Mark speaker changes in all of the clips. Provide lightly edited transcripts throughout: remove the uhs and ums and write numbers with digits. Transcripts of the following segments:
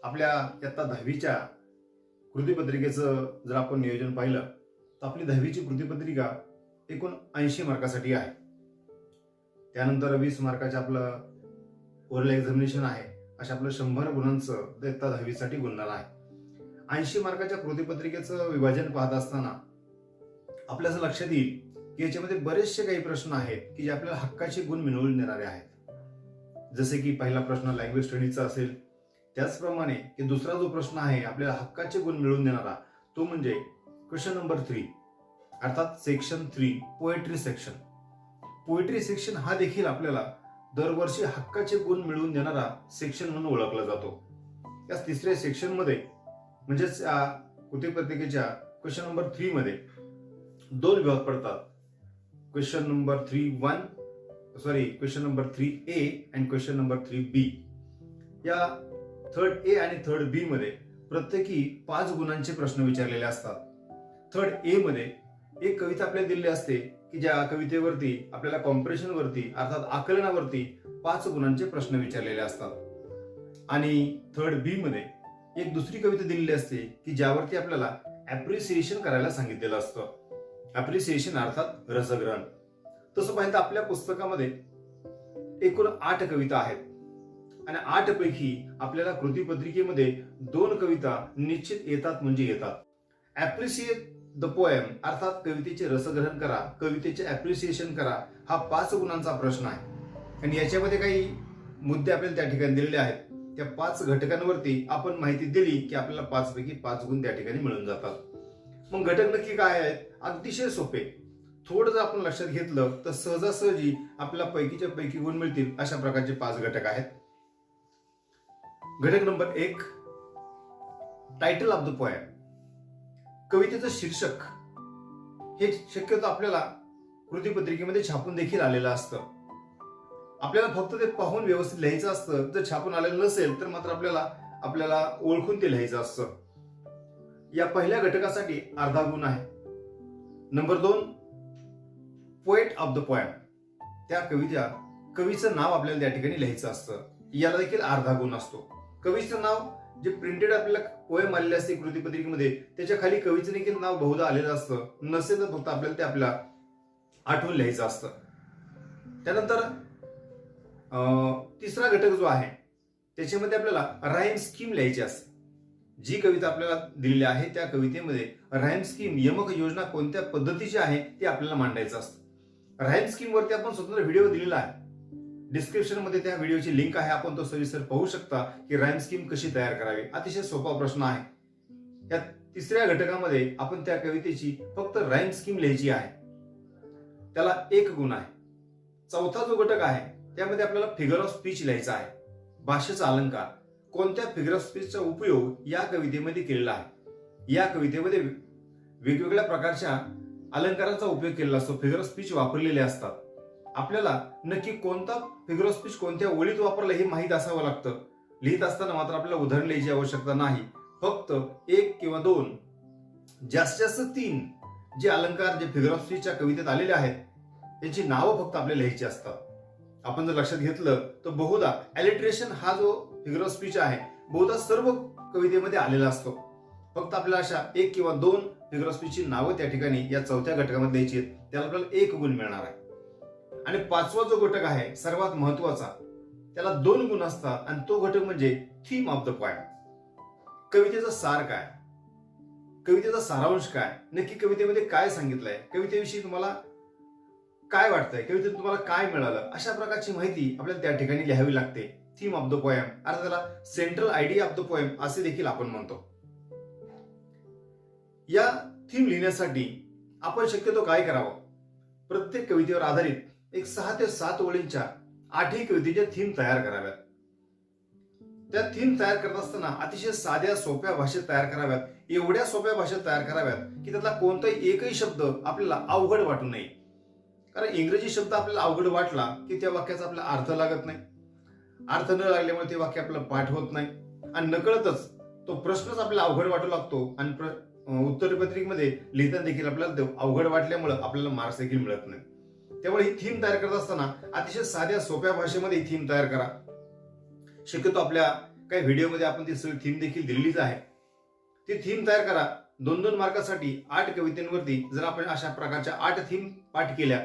Speaker 1: आपल्या इयत्ता 10वीच्या कृतीपत्रिकेचं जर आपण नियोजन पाहिलं तर आपली 10वीची कृतीपत्रिका एकूण 80 मार्कासाठी आहे. त्यानंतर 20 मार्काचं आपलं ओरल एक्झामिनेशन आहे. अशा आपलं 100 गुणांचं इयत्ता 10वीसाठी गुणणार आहे. 80 मार्काच्या कृतीपत्रिकेचं विभाजन पाहत असताना आपल्या असं लक्षात येईल की याच्यामध्ये बरेचसे काही प्रश्न आहेत की जे आपल्याला हक्काचे गुण मिळवून देणारे आहेत. जसे की पहिला प्रश्न लँग्वेज स्टडीचा असेल, त्याचप्रमाणे की दुसरा जो प्रश्न आहे आपल्याला हक्काचे गुण मिळवून देणारा तो म्हणजे क्वेश्चन नंबर 3 अर्थात section 3 poetry section. Poetry section हा देखील आपल्याला दरवर्षी हक्काचे गुण मिळवून देणारा सेक्शन म्हणून ओळखला जातो. या तिसऱ्या सेक्शन मध्ये म्हणजेच कृतीपत्रिकेच्या क्वेश्चन नंबर 3 मध्ये 2 विभाग पडतात. क्वेश्चन नंबर 3A आणि क्वेश्चन नंबर 3B. या 3rd A आणि 3rd B मध्ये प्रत्येकी 5 गुणांचे प्रश्न विचारलेले असतात. 3rd A मध्ये एक कविता आपल्याला दिलेली असते की ज्या कवितेवरती आपल्याला कॉम्प्रेशन वरती अर्थात आकलनावरती 5 गुणांचे प्रश्न विचारलेले असतात. आणि 3rd B मध्ये एक दुसरी कविता दिलेली असते की ज्यावरती आपल्याला ऍप्रिसिएशन करायला सांगितलेलं असतं. ऍप्रिसिएशन अर्थात रसग्रहण. तसं पाहिलं आपल्या पुस्तकामध्ये एकूण 8 कविता आहेत आणि 8 पैकी आपल्याला कृतीपत्रिकेमध्ये 2 कविता निश्चित येतात म्हणजे येतात. ऍप्रिसिएट द पोएम अर्थात कवितेचे रसग्रहण करा, कवितेचे ऍप्रिसिएशन करा हा 5 गुणांचा प्रश्न आहे आणि याच्यामध्ये काही मुद्दे आपल्याला त्या ठिकाणी दिलेले आहेत. त्या 5 घटकांवरती आपण माहिती दिली की आपल्याला 5 पैकी 5 गुण त्या ठिकाणी मिळून जातात. मग घटक नक्की काय आहेत? अतिशय सोपे. थोडं जर आपण लक्षात घेतलं तर सहजासहजी आपल्याला पैकीच्या पैकी गुण मिळतील अशा प्रकारचे 5 घटक आहेत. घटक number 1 title of the poem. कवितेचं शीर्षक हे शक्यतो आपल्याला कृतीपत्रिकेमध्ये छापून देखील आलेलं असतं. आपल्याला फक्त ते पाहून व्यवस्थित लिहायचं असतं. जर छापून आलेलं नसेल तर मात्र आपल्याला ओळखून ते लिहायचं असतं. या पहिल्या घटकासाठी अर्धा गुण आहे. Number 2 poet of the poem. त्या कवीचं नाव आपल्याला त्या ठिकाणी लिहायचं असतं. याला देखील अर्धा गुण असतो. कवीचं नाव जे प्रिंटेड आपल्याला पोएम आलेले असते कृतीपत्रिकेमध्ये त्याच्या खाली कवीचं देखील नाव बहुधा आलेलं असतं. नसेल तर फक्त आपल्याला ते आपल्याला आठवून लिहायचं असतं. त्यानंतर तिसरा घटक जो आहे त्याच्यामध्ये आपल्याला राईम स्कीम लिहायची असते. जी कविता आपल्याला दिलेली आहे त्या कवितेमध्ये राईम स्कीम यमक योजना कोणत्या पद्धतीची आहे ते आपल्याला मांडायचं असतं. राईम स्कीम वरती आपण स्वतंत्र व्हिडिओ दिलेला आहे. डिस्क्रिप्शन मध्ये त्या व्हिडिओची लिंक आहे. आपण तो सविस्तर पाहू शकता की राईम स्कीम कशी तयार करावी. अतिशय सोपा प्रश्न आहे. या तिसऱ्या घटकामध्ये आपण त्या कवितेची फक्त राईम स्कीम लिहायची आहे. त्याला 1 गुण आहे. चौथा जो घटक आहे त्यामध्ये आपल्याला फिगर ऑफ स्पीच लिहायचा आहे. भाषेचा अलंकार. कोणत्या फिगर ऑफ स्पीचचा उपयोग या कवितेमध्ये केलेला आहे. या कवितेमध्ये वेगवेगळ्या प्रकारच्या अलंकाराचा उपयोग केलेला असतो. फिगर ऑफ स्पीच वापरलेले असतात. आपल्याला नक्की कोणता फिगर ऑफ स्पीच कोणत्या ओळीत वापरला हे माहीत असावं लागतं. लिहित असताना मात्र आपल्याला उदाहरण लिहायची आवश्यकता नाही. फक्त 1 किंवा 2 जास्तीत जास्त 3 जे अलंकार जे फिगर ऑफ स्पीचच्या कवितेत आलेले आहेत त्यांची नावं फक्त आपल्याला लिहायची असतात. आपण जर लक्षात घेतलं तर बहुधा अलिट्रेशन हा जो फिगर ऑफ स्पीच आहे बहुधा सर्व कवितेमध्ये आलेला असतो. फक्त आपल्याला अशा 1 किंवा 2 फिगर ऑफ स्पीचची नावं त्या ठिकाणी या चौथ्या घटकामध्ये द्यायची आहेत. त्याला आपल्याला 1 गुण मिळणार आहे. आणि 5वा जो घटक आहे सर्वात महत्वाचा त्याला 2 गुण असतात आणि तो घटक म्हणजे थीम ऑफ द पोएम. कवितेचा सार काय, कवितेचा सारांश काय, नक्की कवितेमध्ये काय सांगितलंय, कवितेविषयी तुम्हाला काय वाटतंय, कवितेत तुम्हाला काय मिळालं, अशा प्रकारची माहिती आपल्याला त्या ठिकाणी लिहावी लागते. थीम ऑफ द पोएम अर्थात त्याला central idea of the poem असे देखील आपण म्हणतो. या थीम लिहिण्यासाठी आपण शक्यतो काय करावं? प्रत्येक कवितेवर आधारित एक 6 ते 7 ओळींच्या 8ही कवितेच्या थीम तयार कराव्यात. त्या थीम तयार करत असताना अतिशय साध्या सोप्या भाषेत तयार कराव्यात. एवढ्या सोप्या भाषेत तयार कराव्यात की त्यातला कोणताही एकही शब्द आपल्याला अवघड वाटू नये. कारण इंग्रजी शब्द आपल्याला अवघड वाटला की त्या वाक्याचा आपल्याला अर्थ लागत नाही. अर्थ न लागल्यामुळे ते वाक्य आपल्याला पाठ होत नाही आणि नकळतच तो प्रश्नच आपल्याला अवघड वाटू लागतो आणि उत्तरपत्रिकेमध्ये लिहिताना देखील आपल्याला अवघड वाटल्यामुळे आपल्याला मार्क्स देखील मिळत नाही. त्यामुळे ही थीम तयार करत असताना अतिशय साध्या सोप्या भाषेमध्ये ही थीम तयार करा. शक्यतो आपल्या काही व्हिडिओमध्ये आपण ती सगळी थीम देखील दिलेलीच आहे. ती थीम तयार करा. 2-2 मार्कासाठी 8 कवितेंवरती जर आपण अशा प्रकारच्या 8 थीम पाठ केल्या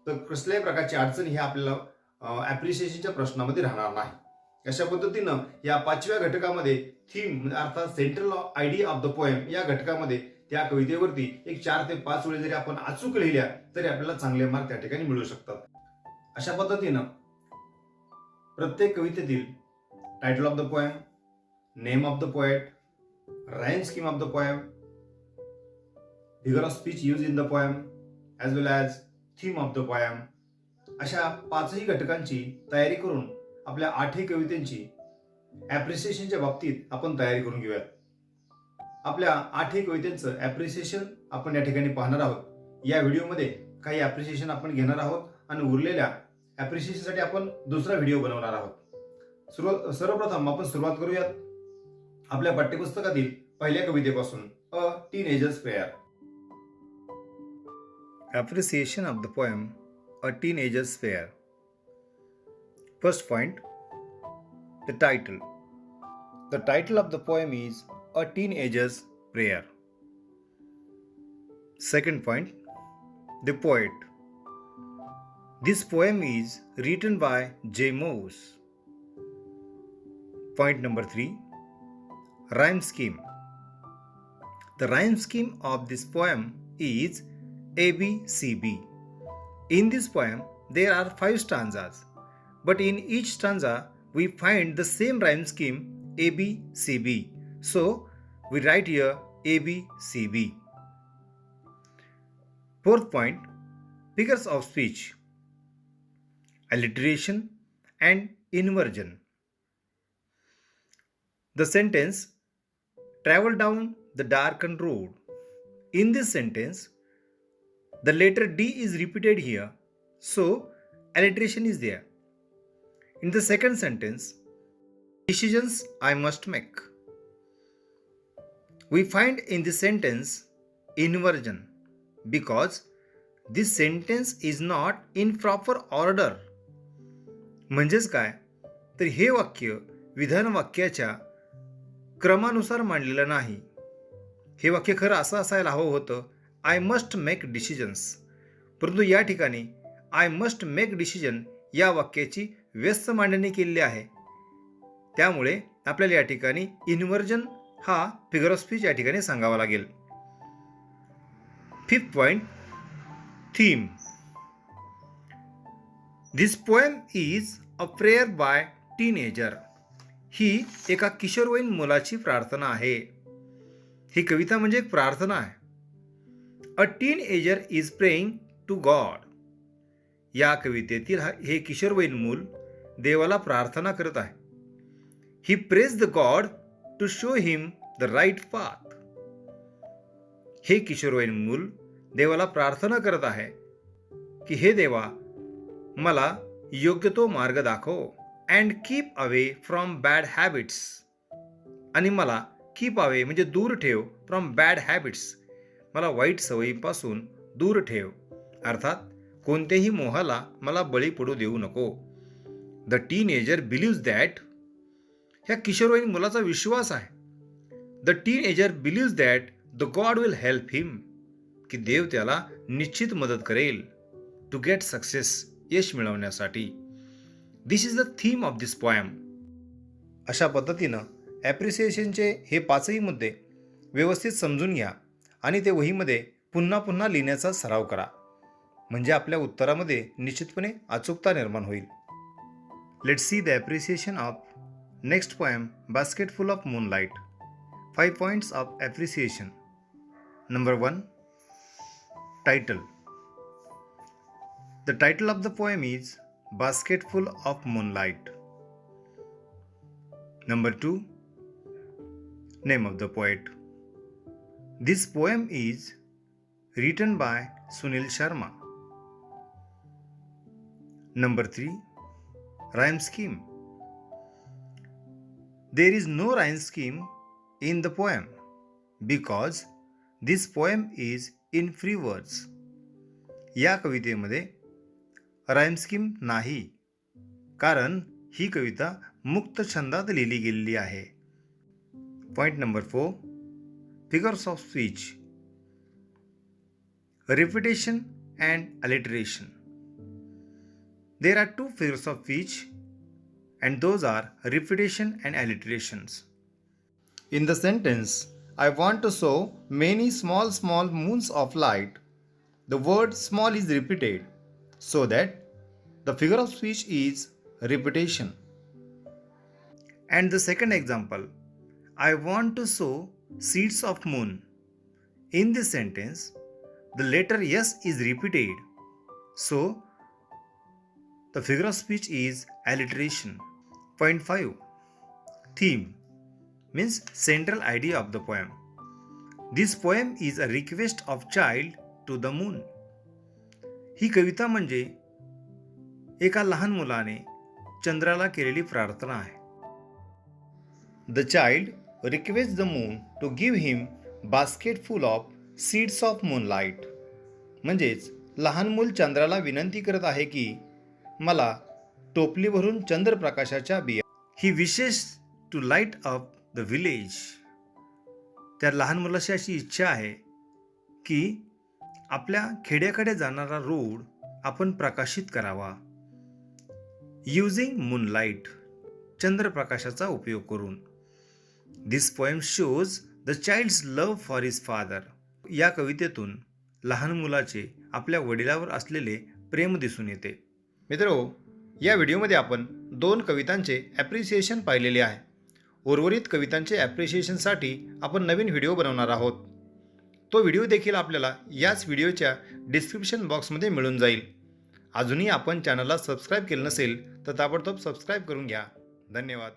Speaker 1: तर कसल्याही प्रकारची अडचण ही आपल्याला ॲप्रिसिएशनच्या प्रश्नामध्ये राहणार नाही. अशा पद्धतीनं या 5व्या घटकामध्ये थीम अर्थात central idea of the poem या घटकामध्ये त्या कवितेवरती एक 4 ते 5 ओळी जरी आपण अचूक लिहिल्या तरी आपल्याला चांगले मार्क त्या ठिकाणी मिळू शकतात. अशा पद्धतीनं प्रत्येक कवितेतील title of the poem, name of the poet, rhyme scheme of the poem, figure of speech use in the poem as well as theme of the poem अशा 5ही घटकांची तयारी करून आपल्या 8ही कवितेची ॲप्रिसिएशनच्या बाबतीत आपण तयारी करून घेऊयात. आपल्या 8ही कवितेचं ॲप्रिसिएशन आपण या ठिकाणी पाहणार आहोत. या व्हिडिओमध्ये काही ॲप्रिसिएशन आपण घेणार आहोत आणि उरलेल्या ॲप्रिसिएशनसाठी आपण दुसरा व्हिडिओ बनवणार आहोत. सर्वप्रथम आपण सुरुवात करूयात आपल्या पाठ्यपुस्तकातील पहिल्या कवितेपासून, a teenager's prayer. Appreciation of the poem A Teenager's Prayer. First point, the title. The title of the poem is A Teenager's Prayer. Second point, the poet. This poem is written by J. Morse. Point number 3, rhyme scheme. The rhyme scheme of this poem is ABCB. In this poem, there are 5 stanzas, but in each stanza, we find the same rhyme scheme ABCB. So, we write here ABCB. Fourth point, figures of speech, alliteration and inversion. The sentence, travel down the darkened road. In this sentence, the letter D is repeated here, so alliteration is there. In the second sentence, decisions I must make. We find in this sentence inversion because this sentence is not in proper order. म्हणजेच काय तर हे वाक्य विधान वाक्याच्या क्रमानुसार मांडलेलं नाही. हे वाक्य खरं असं असायला हवं होतं, आय मस्ट मेक डिसिजन्स, परंतु या ठिकाणी आय मस्ट मेक डिसिजन या वाक्याची व्यस्त मांडणी केलेली आहे. त्यामुळे आपल्याला या ठिकाणी इन्व्हर्जन हा फिगर ऑफ स्पीच या ठिकाणी सांगावा लागेल. Fifth point, theme. This poem is a prayer by teenager. ही एका किशोरवयीन मुलाची प्रार्थना आहे. ही कविता म्हणजे एक प्रार्थना आहे. A teenager is praying to God. या कवितेतील हे किशोरवयीन मूल देवाला प्रार्थना करत आहे. He prays the God to show him the right path. हे किशोरवयीन मूल देवाला प्रार्थना करत आहे की हे देवा मला योग्य तो मार्ग दाखव. And keep away from bad habits. आणि मला कीप अवे म्हणजे दूर ठेव, फ्रॉम बॅड हॅबिट्स मला वाईट सवयींपासून दूर ठेव. अर्थात कोणत्याही मोहाला मला बळी पडू देऊ नको. The teenager believes that. ह्या किशोरवयीन मुलाचा विश्वास आहे. The teenager believes that the God will help him. की देव त्याला निश्चित मदत करेल टू गेट सक्सेस, यश मिळवण्यासाठी. This is the theme of this poem. अशा पद्धतीनं ॲप्रिसिएशनचे हे 5ही मुद्दे व्यवस्थित समजून घ्या आणि ते वहीमध्ये पुन्हा पुन्हा लिहिण्याचा सराव करा. म्हणजे आपल्या उत्तरामध्ये निश्चितपणे अचूकता निर्माण होईल. Let's see the appreciation of next poem, basket full of moonlight. 5 points of appreciation. Number 1, title. The title of the poem is basket full of moonlight. Number 2, name of the poet. This poem is written by Sunil Sharma. Number 3, rhyme scheme. There is no rhyme scheme in the poem because this poem is in free words. या कवितेमध्ये rhyme scheme नाही कारण ही कविता मुक्त छंदात लिहिली गेलेली आहे. Point number 4, figures of speech, repetition and alliteration. There are two figures of speech, and those are repetition and alliterations. In the sentence, I want to show many small moons of light, the word small is repeated, so that the figure of speech is repetition. And the second example, I want to show seeds of moon. In this sentence, the letter S is repeated, so the figure of speech is alliteration. Point 5, theme means central idea of the poem. This poem is a request of child to the moon. ही कविता म्हणजे एका लहान मुलाने चंद्राला केलेली प्रार्थना आहे. The child requests the moon to give him basket full of seeds of moonlight. म्हणजेच लहान मूल चंद्राला विनंती करत आहे की मला टोपली भरून चंद्रप्रकाशाच्या बिया. ही विशेष to light up the village. त्या लहान मुलाची अशी इच्छा आहे की आपल्या खेड्याकडे जाणारा रोड आपण प्रकाशित करावा. युजिंग मूनलाईट, चंद्रप्रकाशाचा उपयोग करून. This poem shows the child's love for his father. या कवितेतून लहान मुलाचे आपल्या वडिलावर असलेले प्रेम दिसून येते. मित्रो, या व्हिडिओमध्ये आपण 2 कवितांचे ॲप्रिसिएशन पाहिलेले आहे. उर्वरित कवितांचे ॲप्रिसिएशनसाठी आपण नवीन व्हिडिओ बनवणार आहोत. तो व्हिडिओ देखील आपल्याला याच व्हिडिओच्या डिस्क्रिप्शन बॉक्समध्ये मिळून जाईल. अजूनही आपण चॅनलला सबस्क्राईब केलं नसेल तर ताबडतोब सबस्क्राईब करून घ्या. धन्यवाद.